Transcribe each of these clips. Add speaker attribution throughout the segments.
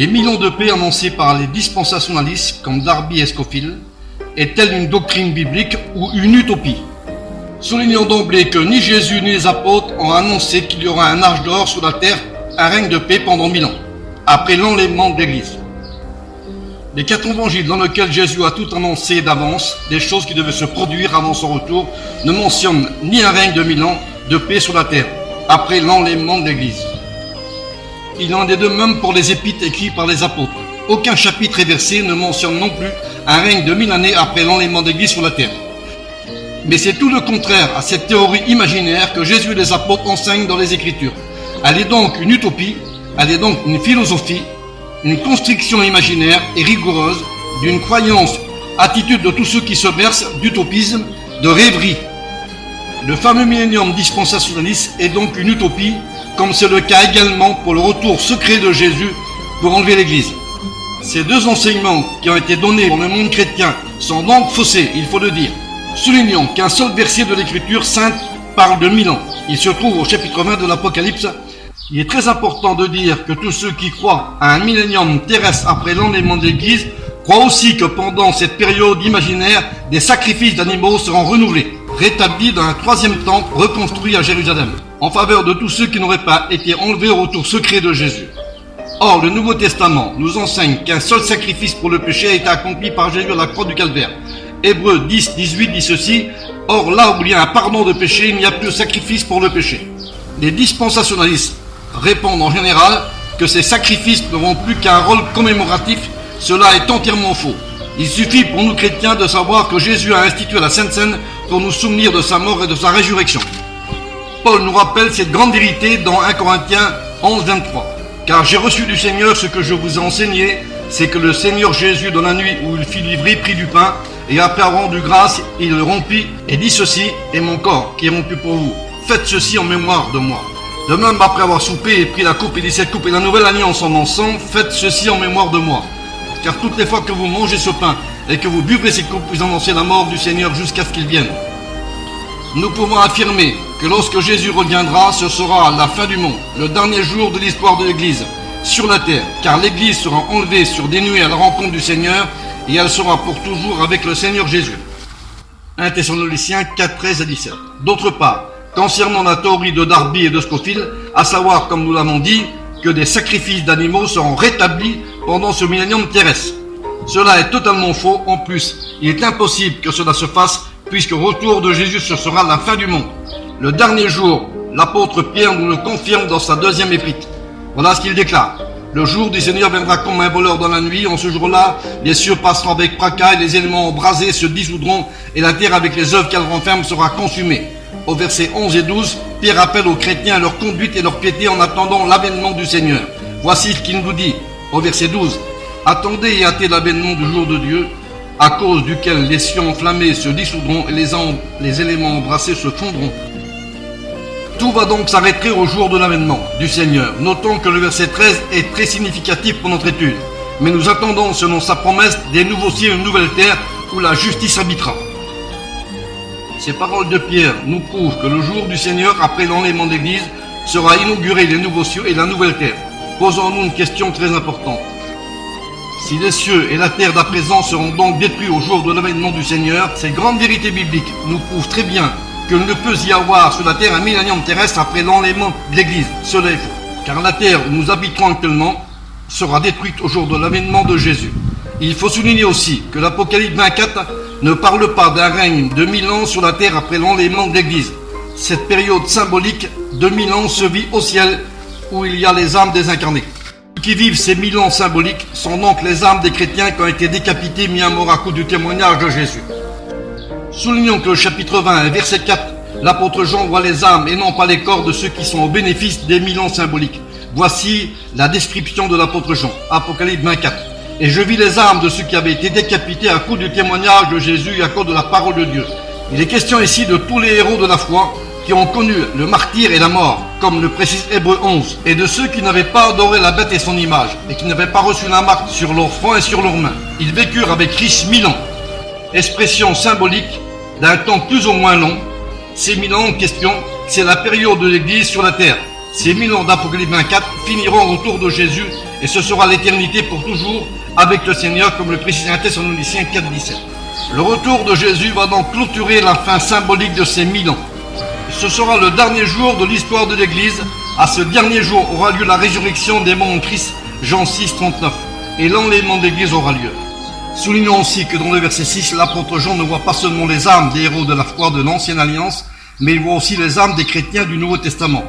Speaker 1: Les 1000 ans de paix annoncés par les dispensationalistes comme Darby et Scofield est-elle une doctrine biblique ou une utopie? Soulignons d'emblée que ni Jésus ni les apôtres ont annoncé qu'il y aura un âge d'or sur la terre, un règne de paix pendant 1000 ans, après l'enlèvement de l'Église. Les 4 évangiles dans lesquels Jésus a tout annoncé d'avance, des choses qui devaient se produire avant son retour, ne mentionnent ni un règne de 1000 ans de paix sur la terre, après l'enlèvement de l'Église. Il en est de même pour les épîtres écrits par les apôtres. Aucun chapitre et verset ne mentionne non plus un règne de 1000 années après l'enlèvement de l'Église sur la terre. Mais c'est tout le contraire à cette théorie imaginaire que Jésus et les apôtres enseignent dans les Écritures. Elle est donc une utopie, elle est donc une philosophie, une construction imaginaire et rigoureuse d'une croyance, attitude de tous ceux qui se bercent d'utopisme, de rêverie. Le fameux millénium dispensationaliste est donc une utopie, comme c'est le cas également pour le retour secret de Jésus pour enlever l'Église. Ces deux enseignements qui ont été donnés pour le monde chrétien sont donc faussés, il faut le dire. Soulignons qu'un seul verset de l'Écriture sainte parle de 1000 ans. Il se trouve au chapitre 20 de l'Apocalypse. Il est très important de dire que tous ceux qui croient à un millénium terrestre après l'enlèvement de l'Église croient aussi que pendant cette période imaginaire, des sacrifices d'animaux seront renouvelés, rétablis dans un 3e temple reconstruit à Jérusalem, en faveur de tous ceux qui n'auraient pas été enlevés au retour secret de Jésus. Or, le Nouveau Testament nous enseigne qu'un seul sacrifice pour le péché a été accompli par Jésus à la croix du Calvaire. Hébreux 10, 18 dit ceci: « Or, là où il y a un pardon de péché, il n'y a plus de sacrifice pour le péché. » Les dispensationalistes répondent en général que ces sacrifices n'auront plus qu'un rôle commémoratif. Cela est entièrement faux. Il suffit pour nous chrétiens de savoir que Jésus a institué la Sainte Seine pour nous souvenir de sa mort et de sa résurrection. Paul nous rappelle cette grande vérité dans 1 Corinthiens 11, 23. « Car j'ai reçu du Seigneur ce que je vous ai enseigné, c'est que le Seigneur Jésus, dans la nuit où il fut livré, prit du pain, et après avoir rendu grâce, il le rompit, et dit ceci: est mon corps qui est rompu pour vous. Faites ceci en mémoire de moi. De même, après avoir soupé et pris la coupe et dit: cette coupe est la nouvelle alliance en mon sang, faites ceci en mémoire de moi. Car toutes les fois que vous mangez ce pain et que vous buvez cette coupe, vous annoncez la mort du Seigneur jusqu'à ce qu'il vienne. » Nous pouvons affirmer que lorsque Jésus reviendra, ce sera la fin du monde, le dernier jour de l'histoire de l'Église sur la terre, car l'Église sera enlevée sur des nuées à la rencontre du Seigneur, et elle sera pour toujours avec le Seigneur Jésus. 1 Thessaloniciens 4, 13 à 17. D'autre part, concernant la théorie de Darby et de Scofield, à savoir, comme nous l'avons dit, que des sacrifices d'animaux seront rétablis pendant ce millénium terrestre. Cela est totalement faux. En plus, il est impossible que cela se fasse, puisque au retour de Jésus, ce sera la fin du monde. Le dernier jour, l'apôtre Pierre nous le confirme dans sa 2e épître. Voilà ce qu'il déclare: « Le jour du Seigneur viendra comme un voleur dans la nuit. En ce jour-là, les cieux passeront avec fracas, et les éléments embrasés se dissoudront, et la terre avec les œuvres qu'elle renferme sera consumée. » Au verset 11 et 12, Pierre appelle aux chrétiens à leur conduite et leur piété en attendant l'avènement du Seigneur. Voici ce qu'il nous dit au verset 12. « Attendez et hâtez l'avènement du jour de Dieu, à cause duquel les cieux enflammés se dissoudront et les éléments embrassés se fondront. » Tout va donc s'arrêter au jour de l'avènement du Seigneur. Notons que le verset 13 est très significatif pour notre étude. Mais nous attendons, selon sa promesse, des nouveaux cieux et une nouvelle terre où la justice habitera. Ces paroles de Pierre nous prouvent que le jour du Seigneur, après l'enlèvement de l'Église, sera inauguré les nouveaux cieux et la nouvelle terre. Posons-nous une question très importante. Si les cieux et la terre d'à présent seront donc détruits au jour de l'avènement du Seigneur, ces grandes vérités bibliques nous prouvent très bien qu'il ne peut y avoir sur la terre un millénium terrestre après l'enlèvement de l'Église. Cela est faux, car la terre où nous habitons actuellement sera détruite au jour de l'avènement de Jésus. Il faut souligner aussi que l'Apocalypse 24 ne parle pas d'un règne de 1000 ans sur la terre après l'enlèvement de l'Église. Cette période symbolique de 1000 ans se vit au ciel, où il y a les âmes désincarnées. Ceux qui vivent ces 1000 ans symboliques sont donc les âmes des chrétiens qui ont été décapités, mis à mort à cause du témoignage de Jésus. Soulignons que le chapitre 20, verset 4, l'apôtre Jean voit les âmes et non pas les corps de ceux qui sont au bénéfice des 1000 ans symboliques. Voici la description de l'apôtre Jean, Apocalypse 24. « Et je vis les âmes de ceux qui avaient été décapités à cause du témoignage de Jésus et à cause de la parole de Dieu. » Il est question ici de tous les héros de la foi qui ont connu le martyre et la mort, comme le précise Hébreux 11, et de ceux qui n'avaient pas adoré la bête et son image, et qui n'avaient pas reçu la marque sur leur front et sur leurs mains. Ils vécurent avec Christ 1000 ans. Expression symbolique d'un temps plus ou moins long. Ces 1000 ans en question, c'est la période de l'Église sur la terre. Ces 1000 ans d'Apocalypse 24 finiront au retour de Jésus et ce sera l'éternité pour toujours avec le Seigneur, comme le précise 1 Thessaloniciens 4,17. Le retour de Jésus va donc clôturer la fin symbolique de ces 1000 ans. Ce sera le dernier jour de l'histoire de l'Église. À ce dernier jour aura lieu la résurrection des morts en Christ, Jean 6, 39, et l'enlèvement de l'Église aura lieu. Soulignons aussi que dans le verset 6, l'apôtre Jean ne voit pas seulement les âmes des héros de la foi de l'Ancienne Alliance, mais il voit aussi les âmes des chrétiens du Nouveau Testament.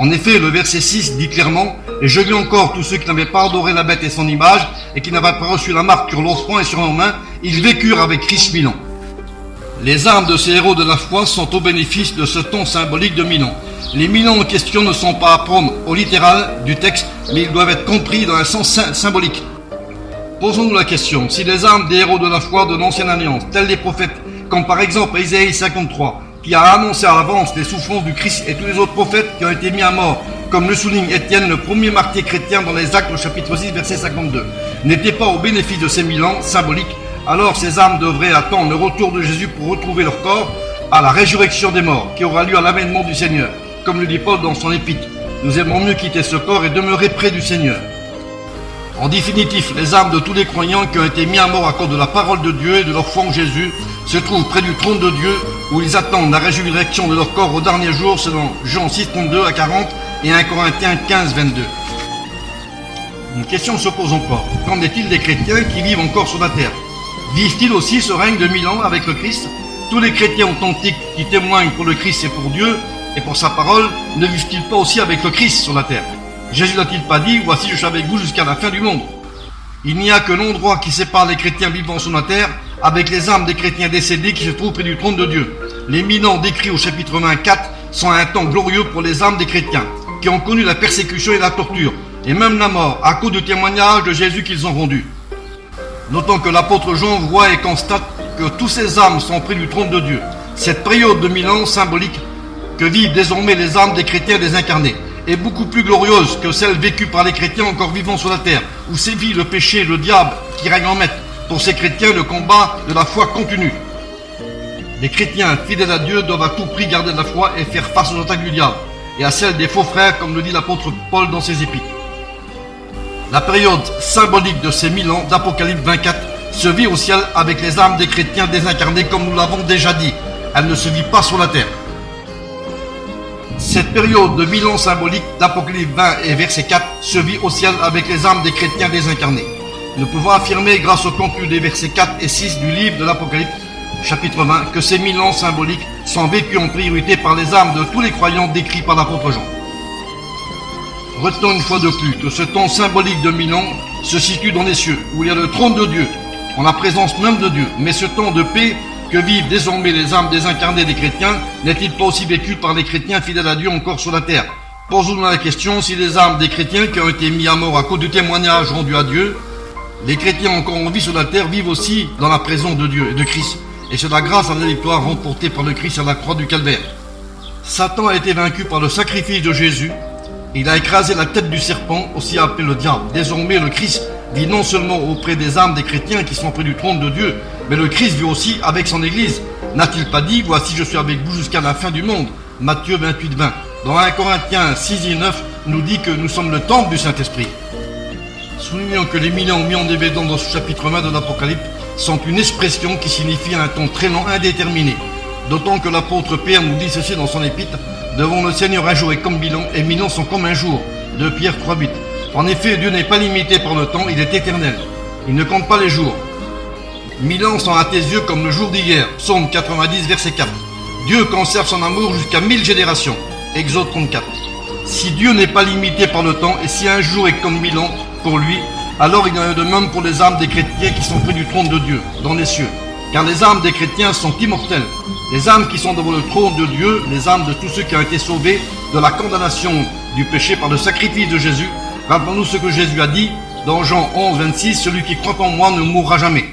Speaker 1: En effet, le verset 6 dit clairement « Et je vis encore tous ceux qui n'avaient pas adoré la bête et son image, et qui n'avaient pas reçu la marque sur leur front et sur leurs mains, ils vécurent avec Christ 1000 ans. » Les âmes de ces héros de la foi sont au bénéfice de ce temps symbolique de 1000 ans. Les 1000 ans en question ne sont pas à prendre au littéral du texte, mais ils doivent être compris dans un sens symbolique. Posons-nous la question, si les âmes des héros de la foi de l'Ancienne Alliance, tels les prophètes, comme par exemple Isaïe 53, qui a annoncé à l'avance les souffrances du Christ, et tous les autres prophètes qui ont été mis à mort, comme le souligne Étienne, le premier martyr chrétien dans les Actes au chapitre 6, verset 52, n'étaient pas au bénéfice de ces 1000 ans symboliques, alors ces âmes devraient attendre le retour de Jésus pour retrouver leur corps à la résurrection des morts, qui aura lieu à l'avènement du Seigneur. Comme le dit Paul dans son épître, nous aimons mieux quitter ce corps et demeurer près du Seigneur. En définitif, les âmes de tous les croyants qui ont été mis à mort à cause de la parole de Dieu et de leur foi en Jésus se trouvent près du trône de Dieu où ils attendent la résurrection de leur corps au dernier jour selon Jean 6, 32 à 40 et 1 Corinthiens 15, 22. Une question se pose encore. Qu'en est-il des chrétiens qui vivent encore sur la terre? Vivent-ils aussi ce règne de 1000 ans avec le Christ? Tous les chrétiens authentiques qui témoignent pour le Christ et pour Dieu et pour sa parole ne vivent-ils pas aussi avec le Christ sur la terre? Jésus n'a-t-il pas dit « Voici, je suis avec vous jusqu'à la fin du monde » Il n'y a que l'endroit qui sépare les chrétiens vivant sur la terre avec les âmes des chrétiens décédés qui se trouvent près du trône de Dieu. Les 1000 ans décrits au chapitre 24 sont un temps glorieux pour les âmes des chrétiens qui ont connu la persécution et la torture et même la mort à cause du témoignage de Jésus qu'ils ont rendu. Notons que l'apôtre Jean voit et constate que tous ces âmes sont près du trône de Dieu. Cette période de 1000 ans symbolique que vivent désormais les âmes des chrétiens désincarnés est beaucoup plus glorieuse que celle vécue par les chrétiens encore vivants sur la terre, où sévit le péché, le diable qui règne en maître. Pour ces chrétiens, le combat de la foi continue. Les chrétiens fidèles à Dieu doivent à tout prix garder la foi et faire face aux attaques du diable, et à celles des faux frères, comme le dit l'apôtre Paul dans ses épîtres. La période symbolique de ces 1000 ans d'Apocalypse 24 se vit au ciel avec les âmes des chrétiens désincarnés, comme nous l'avons déjà dit. Elle ne se vit pas sur la terre. Cette période de 1000 ans symbolique d'Apocalypse 20 et verset 4 se vit au ciel avec les âmes des chrétiens désincarnés. Nous pouvons affirmer, grâce au contenu des versets 4 et 6 du livre de l'Apocalypse, chapitre 20, que ces 1000 ans symboliques sont vécus en priorité par les âmes de tous les croyants décrits par l'apôtre Jean. Retenons une fois de plus que ce temps symbolique de 1000 ans se situe dans les cieux, où il y a le trône de Dieu, en la présence même de Dieu. Mais ce temps de paix que vivent désormais les âmes désincarnées des chrétiens n'est-il pas aussi vécu par les chrétiens fidèles à Dieu encore sur la terre? Posons-nous la question si les âmes des chrétiens qui ont été mis à mort à cause du témoignage rendu à Dieu, les chrétiens encore en vie sur la terre vivent aussi dans la présence de Dieu et de Christ, et c'est la grâce à la victoire remportée par le Christ à la croix du Calvaire. Satan a été vaincu par le sacrifice de Jésus. Il a écrasé la tête du serpent, aussi appelé le diable. Désormais, le Christ vit non seulement auprès des âmes des chrétiens qui sont près du trône de Dieu, mais le Christ vit aussi avec son Église. N'a-t-il pas dit « Voici, je suis avec vous jusqu'à la fin du monde » Matthieu 28, 20. Dans 1 Corinthiens 6 et 9, nous dit que nous sommes le temple du Saint-Esprit. Soulignons que les 1000 ans mis en évidence dans ce chapitre 20 de l'Apocalypse sont une expression qui signifie un temps très long indéterminé. D'autant que l'apôtre Pierre nous dit ceci dans son épître: devant le Seigneur, un jour est comme 1000 ans, et 1000 ans sont comme un jour. 2 Pierre 3,8. En effet, Dieu n'est pas limité par le temps, il est éternel. Il ne compte pas les jours. 1000 ans sont à tes yeux comme le jour d'hier. Psaume 90, verset 4. Dieu conserve son amour jusqu'à 1000 générations. Exode 34. Si Dieu n'est pas limité par le temps, et si un jour est comme 1000 ans pour lui, alors il y en a de même pour les âmes des chrétiens qui sont près du trône de Dieu, dans les cieux. Car les âmes des chrétiens sont immortelles. Les âmes qui sont devant le trône de Dieu, les âmes de tous ceux qui ont été sauvés de la condamnation du péché par le sacrifice de Jésus. Rappelons-nous ce que Jésus a dit dans Jean 11, 26, celui qui croit en moi ne mourra jamais.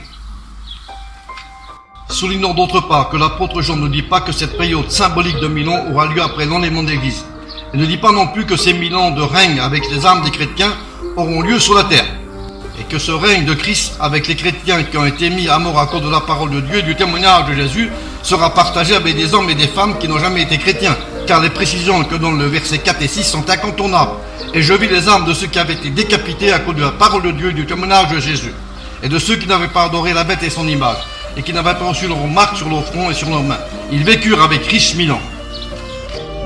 Speaker 1: Soulignons d'autre part que l'apôtre Jean ne dit pas que cette période symbolique de 1000 ans aura lieu après l'enlèvement de l'Église. Il ne dit pas non plus que ces 1000 ans de règne avec les âmes des chrétiens auront lieu sur la terre. Et que ce règne de Christ avec les chrétiens qui ont été mis à mort à cause de la parole de Dieu et du témoignage de Jésus sera partagé avec des hommes et des femmes qui n'ont jamais été chrétiens, car les précisions que donne le verset 4 et 6 sont incontournables. Et je vis les âmes de ceux qui avaient été décapités à cause de la parole de Dieu et du témoignage de Jésus, et de ceux qui n'avaient pas adoré la bête et son image, et qui n'avaient pas reçu leur marque sur leur front et sur leurs mains. Ils vécurent avec Christ 1000 ans.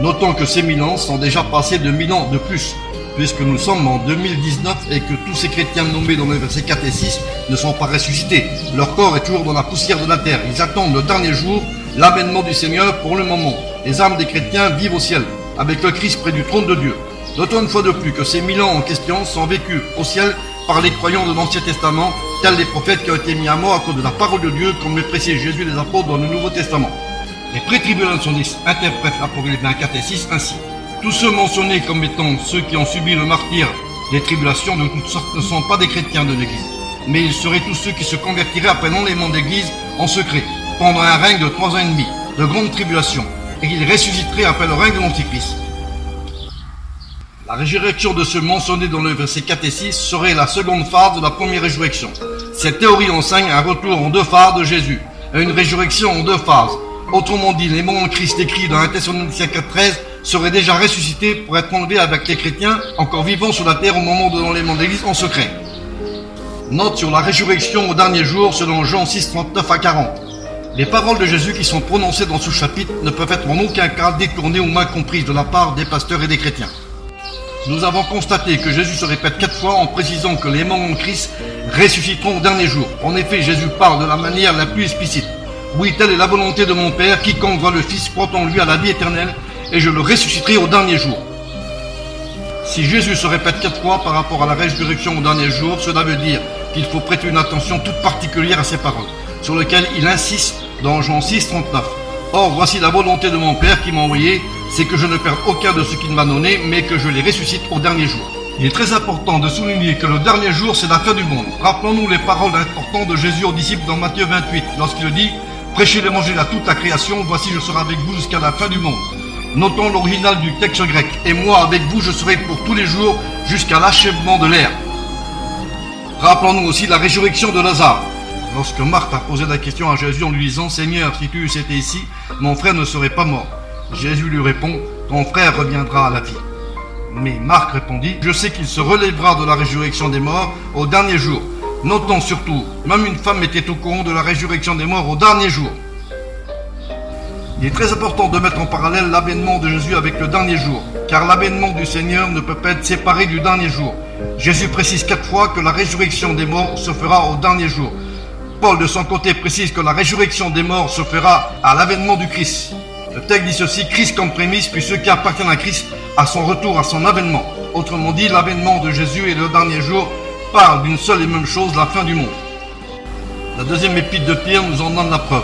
Speaker 1: Notons que ces 1000 ans sont déjà passés de 1000 ans de plus, puisque nous sommes en 2019 et que tous ces chrétiens nommés dans le verset 4 et 6 ne sont pas ressuscités. Leur corps est toujours dans la poussière de la terre. Ils attendent le dernier jour, l'avènement du Seigneur pour le moment. Les âmes des chrétiens vivent au ciel, avec le Christ près du trône de Dieu. Notons une fois de plus que ces 1000 ans en question sont vécus au ciel par les croyants de l'Ancien Testament, tels les prophètes qui ont été mis à mort à cause de la parole de Dieu, comme le précise Jésus et les apôtres dans le Nouveau Testament. Les pré-tribulationnistes interprètent l'Apocalypse 4 et 6 ainsi. Tous ceux mentionnés comme étant ceux qui ont subi le martyre des tribulations de toutes sortes ne sont pas des chrétiens de l'Église, mais ils seraient tous ceux qui se convertiraient après l'enlèvement d'Église en secret, pendant un règne de 3 ans et demi, de grande tribulation, et qu'ils ressusciteraient après le règne de l'Antichrist. La résurrection de ceux mentionnés dans le verset 4 et 6 serait la seconde phase de la première résurrection. Cette théorie enseigne un retour en 2 phases de Jésus, et une résurrection en 2 phases. Autrement dit, les morts en Christ décrits dans 1 Thessaloniciens 4:13 seraient déjà ressuscités pour être enlevés avec les chrétiens encore vivants sur la terre au moment de l'enlèvement d'Église en secret. Note sur la résurrection au dernier jour selon Jean 6, 39 à 40. Les paroles de Jésus qui sont prononcées dans ce chapitre ne peuvent être en aucun cas détournées ou mal comprises de la part des pasteurs et des chrétiens. Nous avons constaté que Jésus se répète 4 fois en précisant que les morts en Christ ressusciteront au dernier jour. En effet, Jésus parle de la manière la plus explicite. Oui, telle est la volonté de mon Père, quiconque voit le Fils croit en lui à la vie éternelle, et je le ressusciterai au dernier jour. Si Jésus se répète 4 fois par rapport à la résurrection au dernier jour, cela veut dire qu'il faut prêter une attention toute particulière à ces paroles, sur lesquelles il insiste dans Jean 6, 39. Or, voici la volonté de mon Père qui m'a envoyé, c'est que je ne perde aucun de ce qu'il m'a donné, mais que je les ressuscite au dernier jour. Il est très important de souligner que le dernier jour, c'est la fin du monde. Rappelons-nous les paroles importantes de Jésus aux disciples dans Matthieu 28, lorsqu'il dit « Prêchez l'évangile à toute la création, voici je serai avec vous jusqu'à la fin du monde ». Notons l'original du texte grec. « Et moi avec vous je serai pour tous les jours jusqu'à l'achèvement de l'ère ». Rappelons-nous aussi la résurrection de Lazare. Lorsque Marthe a posé la question à Jésus en lui disant « Seigneur, si tu étais ici, mon frère ne serait pas mort ». Jésus lui répond « Ton frère reviendra à la vie ». Mais Marc répondit « Je sais qu'il se relèvera de la résurrection des morts au dernier jour ». Notons surtout, même une femme était au courant de la résurrection des morts au dernier jour. Il est très important de mettre en parallèle l'avènement de Jésus avec le dernier jour, car l'avènement du Seigneur ne peut pas être séparé du dernier jour. Jésus précise 4 fois que la résurrection des morts se fera au dernier jour. Paul, de son côté, précise que la résurrection des morts se fera à l'avènement du Christ. Le texte dit ceci, Christ comme prémisse, puis ceux qui appartiennent à Christ à son retour, à son avènement. Autrement dit, l'avènement de Jésus et le dernier jour parlent d'une seule et même chose, la fin du monde. La deuxième épître de Pierre nous en donne la preuve.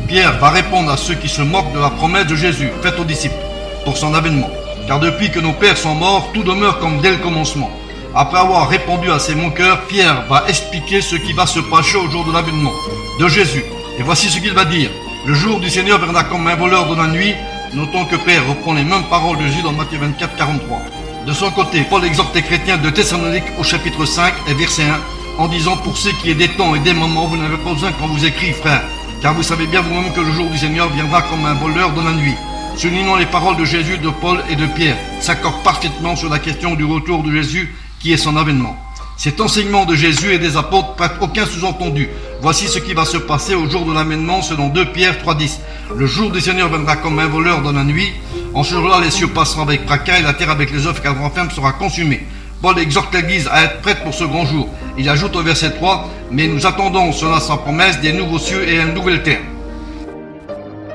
Speaker 1: Pierre va répondre à ceux qui se moquent de la promesse de Jésus, faite aux disciples, pour son avènement. Car depuis que nos pères sont morts, tout demeure comme dès le commencement. Après avoir répondu à ces moqueurs, Pierre va expliquer ce qui va se passer au jour de l'avènement de Jésus. Et voici ce qu'il va dire. Le jour du Seigneur viendra comme un voleur de la nuit. Notons que Pierre reprend les mêmes paroles de Jésus dans Matthieu 24, 43. De son côté, Paul exhorte les chrétiens de Thessalonique au chapitre 5 et verset 1 en disant « Pour ce qui est des temps et des moments, vous n'avez pas besoin qu'on vous écrit, frères, car vous savez bien vous-même que le jour du Seigneur viendra comme un voleur dans la nuit. » Soulignons les paroles de Jésus, de Paul et de Pierre s'accordent parfaitement sur la question du retour de Jésus qui est son avènement. Cet enseignement de Jésus et des apôtres prête aucun sous-entendu. Voici ce qui va se passer au jour de l'avènement selon 2 Pierre 3,10. Le jour du Seigneur viendra comme un voleur dans la nuit. En ce jour-là, les cieux passeront avec fracas et la terre avec les œuvres qu'elle renferme sera consumée. Paul exhorte l'Église à être prête pour ce grand jour. Il ajoute au verset 3, « Mais nous attendons, selon sa promesse, des nouveaux cieux et une nouvelle terre. »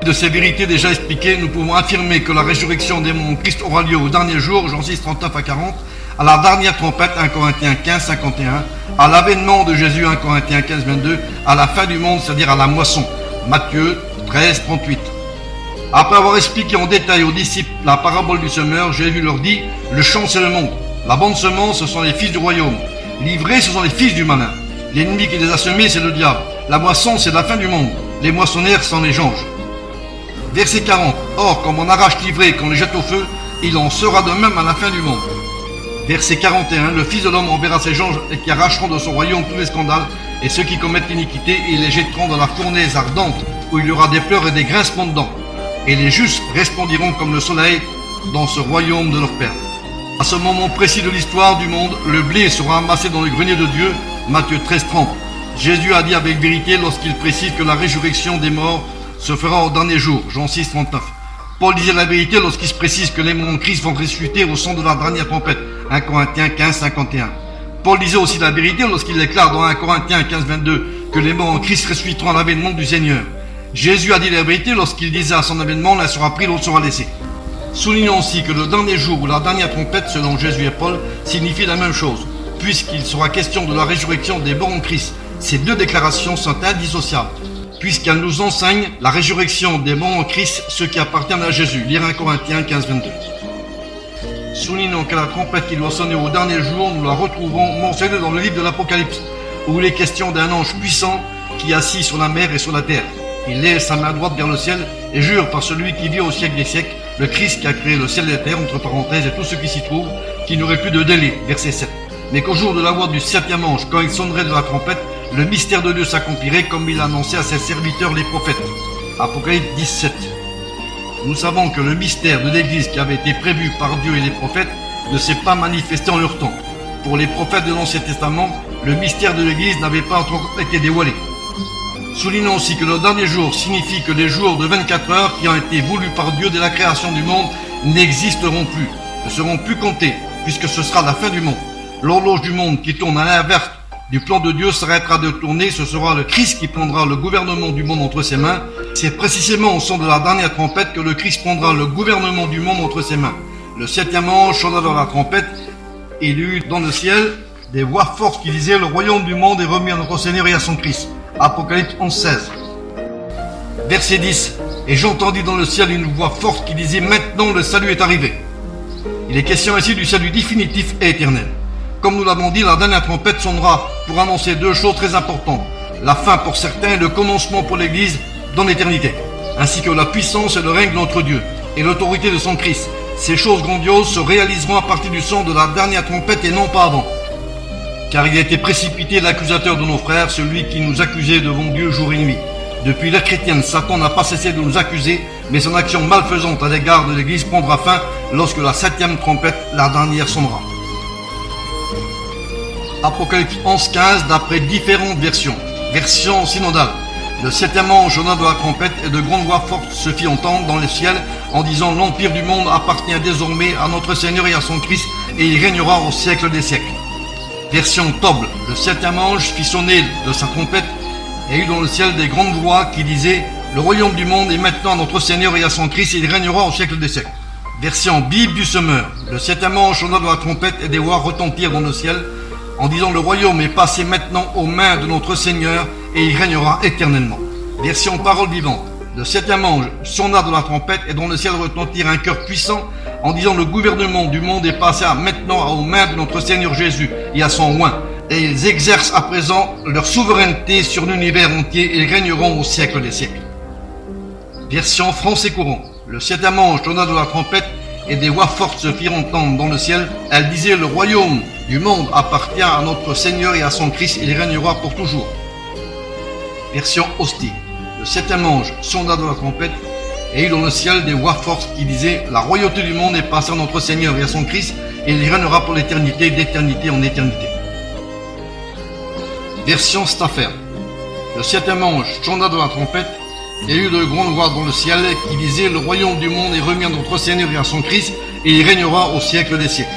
Speaker 1: De ces vérités déjà expliquées, nous pouvons affirmer que la résurrection des morts en Christ aura lieu au dernier jour, Jean 6, 39 à 40, à la dernière trompette, 1 Corinthiens 15, 51, à l'avènement de Jésus, 1 Corinthiens 15, 22, à la fin du monde, c'est-à-dire à la moisson, Matthieu 13, 38. Après avoir expliqué en détail aux disciples la parabole du semeur, Jésus leur dit, le champ c'est le monde, la bonne semence ce sont les fils du royaume, l'ivrée ce sont les fils du malin, l'ennemi qui les a semés c'est le diable, la moisson c'est la fin du monde, les moissonnaires sont les anges. Verset 40, or comme on arrache l'ivrée et qu'on les jette au feu, il en sera de même à la fin du monde. Verset 41, le Fils de l'homme enverra ses anges et qui arracheront de son royaume tous les scandales et ceux qui commettent l'iniquité et les jetteront dans la fournaise ardente où il y aura des pleurs et des grincements de dents. et les justes resplendiront comme le soleil dans ce royaume de leur Père. À ce moment précis de l'histoire du monde, le blé sera amassé dans le grenier de Dieu, Matthieu 13:30. Jésus a dit avec vérité lorsqu'il précise que la résurrection des morts se fera au dernier jour, Jean 6:39. Paul disait la vérité lorsqu'il se précise que les morts en Christ vont ressusciter au son de la dernière trompette, 1 Corinthiens 15:51. Paul disait aussi la vérité lorsqu'il déclare dans 1 Corinthiens 15:22 que les morts en Christ ressusciteront à l'avènement du Seigneur. Jésus a dit la vérité lorsqu'il disait à son avènement, l'un sera pris, l'autre sera laissé. Soulignons aussi que le dernier jour ou la dernière trompette, selon Jésus et Paul, signifie la même chose, puisqu'il sera question de la résurrection des morts en Christ. Ces deux déclarations sont indissociables, puisqu'elles nous enseignent la résurrection des morts en Christ, ceux qui appartiennent à Jésus. Lire 1 Corinthiens 15:22. Soulignons que la trompette qui doit sonner au dernier jour, nous la retrouverons mentionnée dans le livre de l'Apocalypse, où il est question d'un ange puissant qui est assis sur la mer et sur la terre. Il lève sa main droite vers le ciel et jure par celui qui vit au siècle des siècles, le Christ qui a créé le ciel et la terre, entre parenthèses, et tout ce qui s'y trouve, qu'il n'aurait plus de délai, verset 7. Mais qu'au jour de la voix du septième ange, quand il sonnerait de la trompette, le mystère de Dieu s'accomplirait comme il annonçait à ses serviteurs les prophètes. Apocalypse 17. Nous savons que le mystère de l'Église qui avait été prévu par Dieu et les prophètes ne s'est pas manifesté en leur temps. Pour les prophètes de l'Ancien Testament, le mystère de l'Église n'avait pas encore été dévoilé. Soulignons aussi que le dernier jour signifie que les jours de 24 heures qui ont été voulus par Dieu dès la création du monde n'existeront plus, ne seront plus comptés, puisque ce sera la fin du monde. L'horloge du monde qui tourne à l'inverse du plan de Dieu s'arrêtera de tourner, ce sera le Christ qui prendra le gouvernement du monde entre ses mains. C'est précisément au son de la dernière trompette que le Christ prendra le gouvernement du monde entre ses mains. Le septième ange sonna dans la trompette, et il y eut dans le ciel des voix fortes qui disaient « Le royaume du monde est remis à notre Seigneur et à son Christ ». Apocalypse 11:16. Verset 10. Et j'entendis dans le ciel une voix forte qui disait « Maintenant le salut est arrivé ». Il est question ici du salut définitif et éternel. Comme nous l'avons dit, la dernière trompette sonnera pour annoncer deux choses très importantes. La fin pour certains et le commencement pour l'Église dans l'éternité. Ainsi que la puissance et le règne de notre Dieu et l'autorité de son Christ. Ces choses grandioses se réaliseront à partir du son de la dernière trompette et non pas avant. Car il a été précipité l'accusateur de nos frères, celui qui nous accusait devant Dieu jour et nuit. Depuis l'ère chrétienne, Satan n'a pas cessé de nous accuser, mais son action malfaisante à l'égard de l'Église prendra fin lorsque la septième trompette, la dernière, sonnera. Apocalypse 11:15 d'après différentes versions. Version synodale. Le septième ange sonna de la trompette et de grandes voix fortes se fit entendre dans le ciel en disant « L'empire du monde appartient désormais à notre Seigneur et à son Christ, et il régnera au siècle des siècles. » Version Toble. Le septième ange fit sonner de sa trompette et eut dans le ciel des grandes voix qui disaient « Le royaume du monde est maintenant à notre Seigneur et à son Christ, et il régnera au siècle des siècles. » Version Bible du Semeur. Le septième ange sonna de la trompette et des voix retentirent dans le ciel en disant « Le royaume est passé maintenant aux mains de notre Seigneur et il régnera éternellement. » Version Parole vivante. Le septième ange sonna de la trompette et dans le ciel retentirent un cœur puissant en disant « Le gouvernement du monde est passé maintenant aux mains de notre Seigneur Jésus et à son oint. Et ils exercent à présent leur souveraineté sur l'univers entier et ils régneront au siècle des siècles. » Version français courant. Le septième ange sonna de la trompette et des voix fortes se firent entendre dans le ciel. Elles disaient « Le royaume du monde appartient à notre Seigneur et à son Christ, il régnera pour toujours. » Version Hostie. Le septième ange sonna de la trompette et eut dans le ciel des voix fortes qui disaient « La royauté du monde est passée à notre Seigneur et à son Christ, et il régnera pour l'éternité, d'éternité en éternité. » Version Staffer. Le septième ange sonna de la trompette et eut de grandes voix dans le ciel qui disaient « Le royaume du monde est remis à notre Seigneur et à son Christ, et il régnera au siècle des siècles. »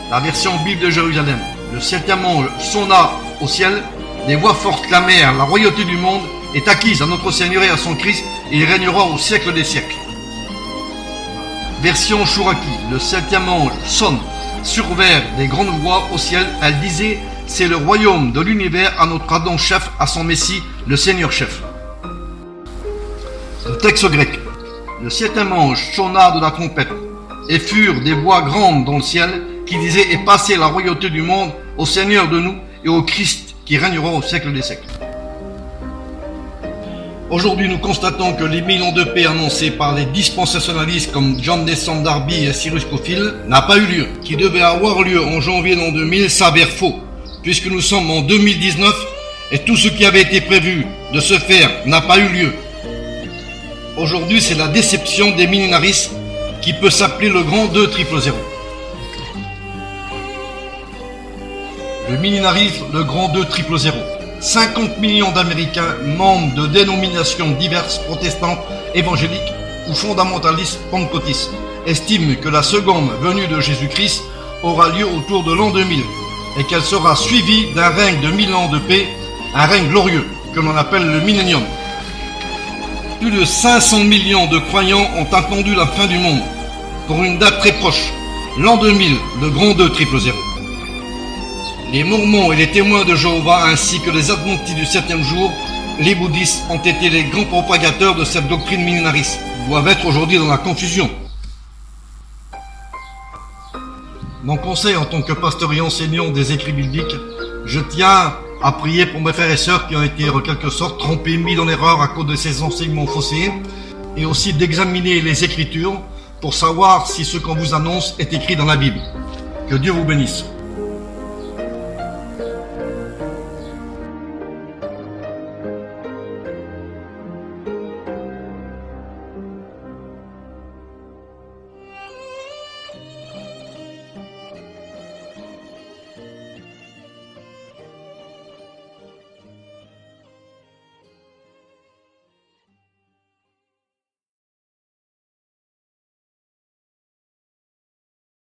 Speaker 1: La version Bible de Jérusalem. Le septième ange sonna au ciel, des voix fortes clamèrent « La royauté du monde est acquise à notre Seigneur et à son Christ, et il régnera au siècle des siècles. » Version Chouraki. Le septième ange sonne, survers des grandes voix au ciel. Elle disait « C'est le royaume de l'univers à notre Adam chef, à son Messie, le Seigneur chef. » Le texte grec. Le septième ange sonna de la trompette, et furent des voix grandes dans le ciel qui disaient « Est passée la royauté du monde au Seigneur de nous et au Christ qui régnera au siècle des siècles. » Aujourd'hui, nous constatons que les 1000 ans de paix annoncés par les dispensationalistes comme John Nesson Darby et Cyrus Scofield n'a pas eu lieu. Qui devait avoir lieu en janvier l'an 2000 s'avère faux, puisque nous sommes en 2019 et tout ce qui avait été prévu de se faire n'a pas eu lieu. Aujourd'hui, c'est la déception des millénaristes qui peut s'appeler le grand 200. Le millénarisme, le grand 200. 50 millions d'Américains, membres de dénominations diverses, protestantes, évangéliques ou fondamentalistes pentecôtistes, estiment que la seconde venue de Jésus-Christ aura lieu autour de l'an 2000 et qu'elle sera suivie d'un règne de 1000 ans de paix, un règne glorieux que l'on appelle le millénium. Plus de 500 millions de croyants ont attendu la fin du monde pour une date très proche, l'an 2000, le grand 200. Les Mormons et les témoins de Jéhovah ainsi que les adventistes du 7e jour, les bouddhistes ont été les grands propagateurs de cette doctrine millénariste, doivent être aujourd'hui dans la confusion. Mon conseil en tant que pasteur et enseignant des écrits bibliques, je tiens à prier pour mes frères et sœurs qui ont été en quelque sorte trompés, mis dans l'erreur à cause de ces enseignements faussés, et aussi d'examiner les Écritures pour savoir si ce qu'on vous annonce est écrit dans la Bible. Que Dieu vous bénisse.